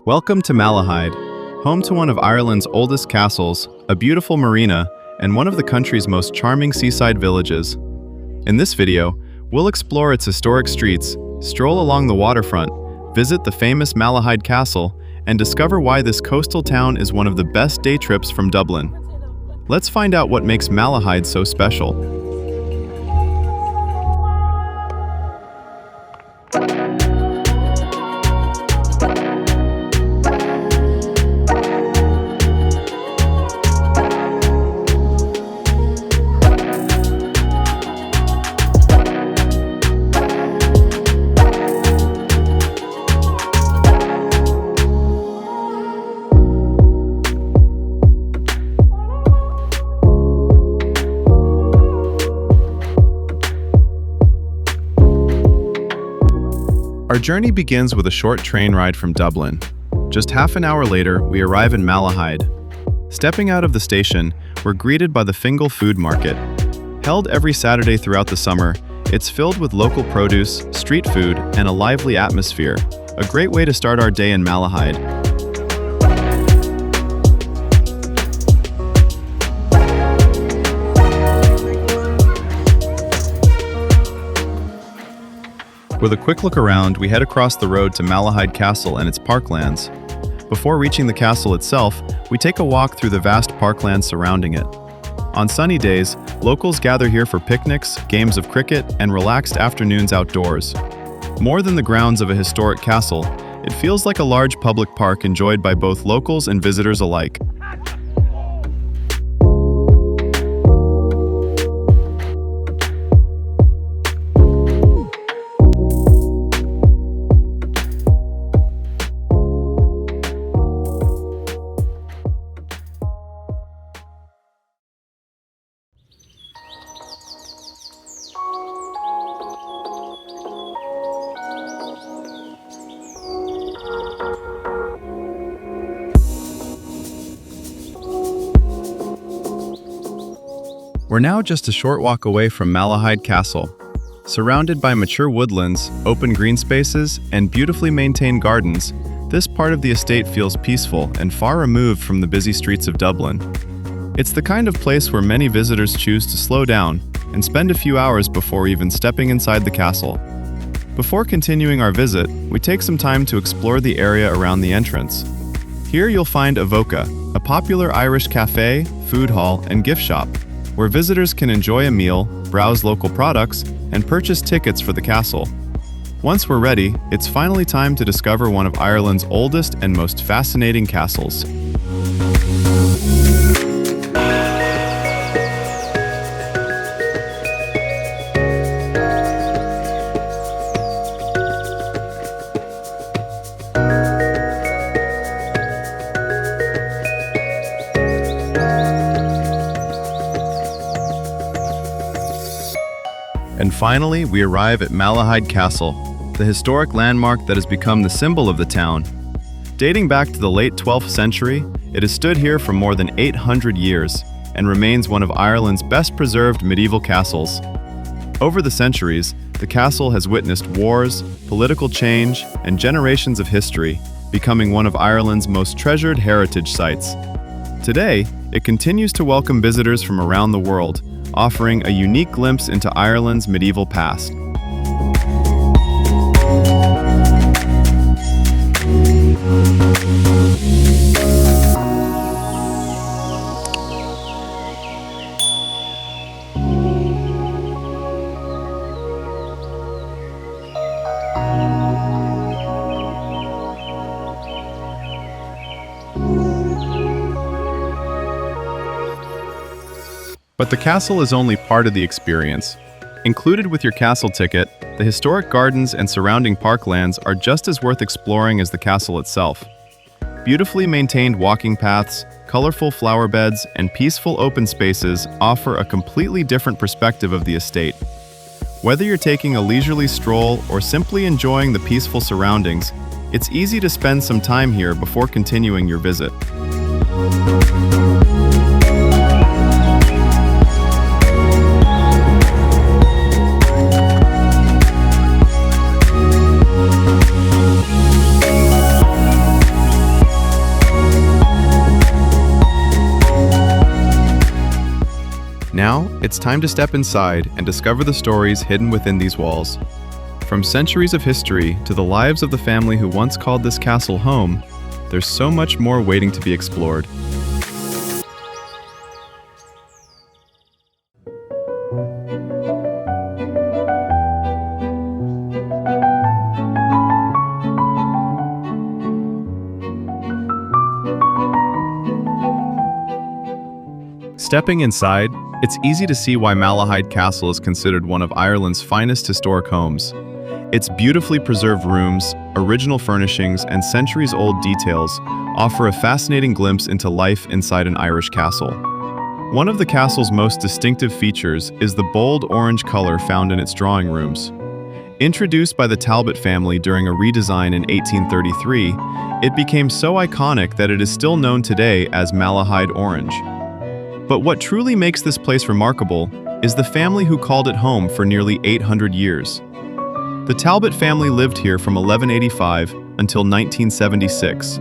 Welcome to Malahide, home to one of Ireland's oldest castles, a beautiful marina, and one of the country's most charming seaside villages. In this video, we'll explore its historic streets, stroll along the waterfront, visit the famous Malahide Castle, and discover why this coastal town is one of the best day trips from Dublin. Let's find out what makes Malahide so special. Our journey begins with a short train ride from Dublin. Just half an hour later, we arrive in Malahide. Stepping out of the station, we're greeted by the Fingal Food Market. Held every Saturday throughout the summer, it's filled with local produce, street food, and a lively atmosphere. A great way to start our day in Malahide. With a quick look around, we head across the road to Malahide Castle and its parklands. Before reaching the castle itself, we take a walk through the vast parklands surrounding it. On sunny days, locals gather here for picnics, games of cricket, and relaxed afternoons outdoors. More than the grounds of a historic castle, it feels like a large public park enjoyed by both locals and visitors alike. We're now just a short walk away from Malahide Castle. Surrounded by mature woodlands, open green spaces, and beautifully maintained gardens, this part of the estate feels peaceful and far removed from the busy streets of Dublin. It's the kind of place where many visitors choose to slow down and spend a few hours before even stepping inside the castle. Before continuing our visit, we take some time to explore the area around the entrance. Here you'll find Avoca, a popular Irish cafe, food hall, and gift shop, where visitors can enjoy a meal, browse local products, and purchase tickets for the castle. Once we're ready, it's finally time to discover one of Ireland's oldest and most fascinating castles. And finally, we arrive at Malahide Castle, the historic landmark that has become the symbol of the town. Dating back to the late 12th century, it has stood here for more than 800 years and remains one of Ireland's best preserved medieval castles. Over the centuries, the castle has witnessed wars, political change, and generations of history, becoming one of Ireland's most treasured heritage sites. Today, it continues to welcome visitors from around the world, offering a unique glimpse into Ireland's medieval past. But the castle is only part of the experience. Included with your castle ticket, the historic gardens and surrounding parklands are just as worth exploring as the castle itself. Beautifully maintained walking paths, colorful flower beds, and peaceful open spaces offer a completely different perspective of the estate. Whether you're taking a leisurely stroll or simply enjoying the peaceful surroundings, it's easy to spend some time here before continuing your visit. It's time to step inside and discover the stories hidden within these walls. From centuries of history to the lives of the family who once called this castle home, there's so much more waiting to be explored. Stepping inside, it's easy to see why Malahide Castle is considered one of Ireland's finest historic homes. Its beautifully preserved rooms, original furnishings, and centuries-old details offer a fascinating glimpse into life inside an Irish castle. One of the castle's most distinctive features is the bold orange color found in its drawing rooms. Introduced by the Talbot family during a redesign in 1833, it became so iconic that it is still known today as Malahide Orange. But what truly makes this place remarkable is the family who called it home for nearly 800 years. The Talbot family lived here from 1185 until 1976,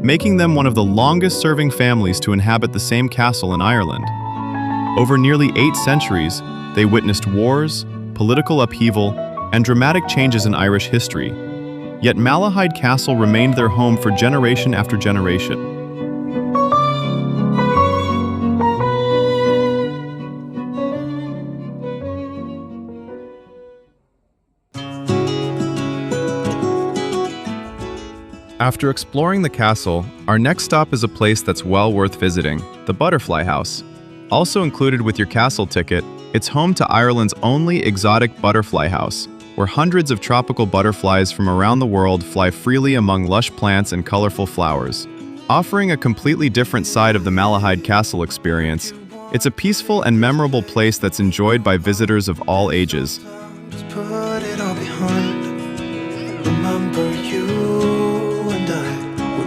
making them one of the longest-serving families to inhabit the same castle in Ireland. Over nearly 8 centuries, they witnessed wars, political upheaval, and dramatic changes in Irish history. Yet Malahide Castle remained their home for generation after generation. After exploring the castle, our next stop is a place that's well worth visiting, the Butterfly House. Also included with your castle ticket, it's home to Ireland's only exotic butterfly house, where hundreds of tropical butterflies from around the world fly freely among lush plants and colorful flowers. Offering a completely different side of the Malahide Castle experience, it's a peaceful and memorable place that's enjoyed by visitors of all ages. Just put it all behind. Remember you.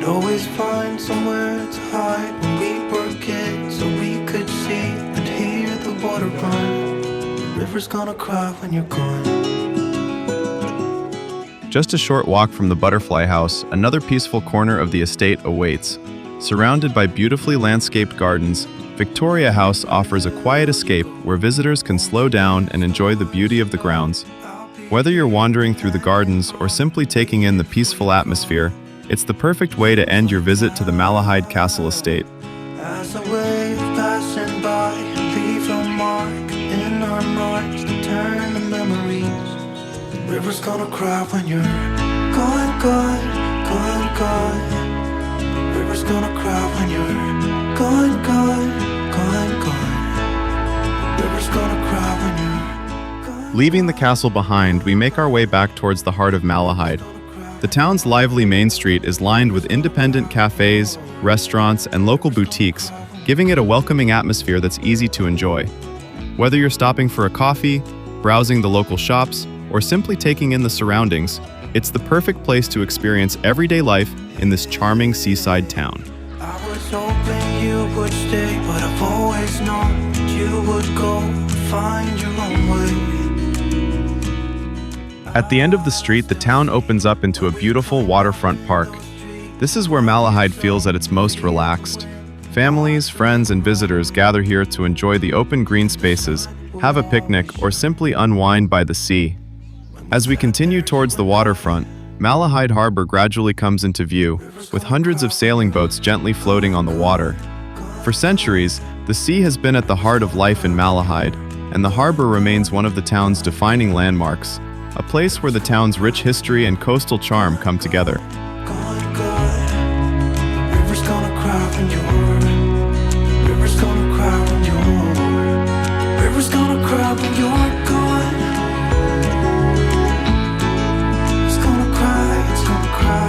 Always find somewhere to hide when we were kids, so we could see and hear the water run. The river's gonna cry when you're gone. Just a short walk from the Butterfly House, another peaceful corner of the estate awaits. Surrounded by beautifully landscaped gardens, Victoria House offers a quiet escape where visitors can slow down and enjoy the beauty of the grounds. Whether you're wandering through the gardens or simply taking in the peaceful atmosphere, it's the perfect way to end your visit to the Malahide Castle estate. As a wave passing by, leave a mark in our nights to turn to memories. The river's gonna cry when you're gone, gone, gone, gone. The river's gonna cry when you're gone, gone, gone, gone. The river's gonna cry when you're gone. Leaving the castle behind, we make our way back towards the heart of Malahide. The town's lively main street is lined with independent cafes, restaurants, and local boutiques, giving it a welcoming atmosphere that's easy to enjoy. Whether you're stopping for a coffee, browsing the local shops, or simply taking in the surroundings, it's the perfect place to experience everyday life in this charming seaside town. I was hoping you would stay, but I've always known that you would go and find your own way. At the end of the street, the town opens up into a beautiful waterfront park. This is where Malahide feels at its most relaxed. Families, friends, and visitors gather here to enjoy the open green spaces, have a picnic, or simply unwind by the sea. As we continue towards the waterfront, Malahide Harbour gradually comes into view, with hundreds of sailing boats gently floating on the water. For centuries, the sea has been at the heart of life in Malahide, and the harbour remains one of the town's defining landmarks, a place where the town's rich history and coastal charm come together. Gone, gone. River's gonna cry when you're. River's gonna cry when you're. River's gonna cry when you're gone. It's gonna cry, it's gonna cry.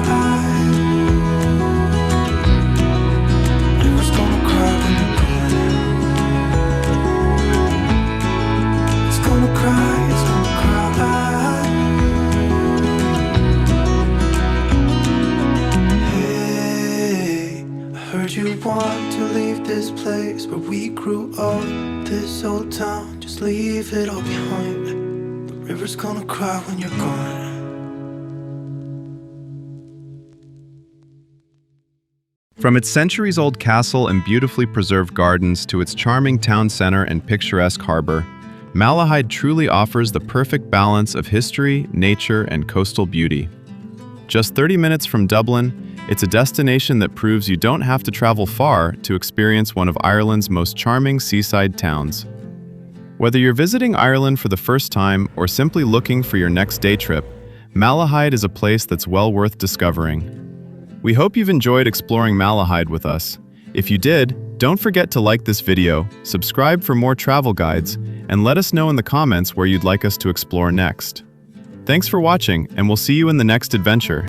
River's gonna cry when you're gone. It's gonna cry, it's gonna cry. You want to leave this place where we grew up, this old town, just leave it all behind. The river's gonna cry when you're gone. From its centuries-old castle and beautifully preserved gardens to its charming town center and picturesque harbor, Malahide truly offers the perfect balance of history, nature, and coastal beauty. Just 30 minutes from Dublin, it's a destination that proves you don't have to travel far to experience one of Ireland's most charming seaside towns. Whether you're visiting Ireland for the first time or simply looking for your next day trip, Malahide is a place that's well worth discovering. We hope you've enjoyed exploring Malahide with us. If you did, don't forget to like this video, subscribe for more travel guides, and let us know in the comments where you'd like us to explore next. Thanks for watching, and we'll see you in the next adventure.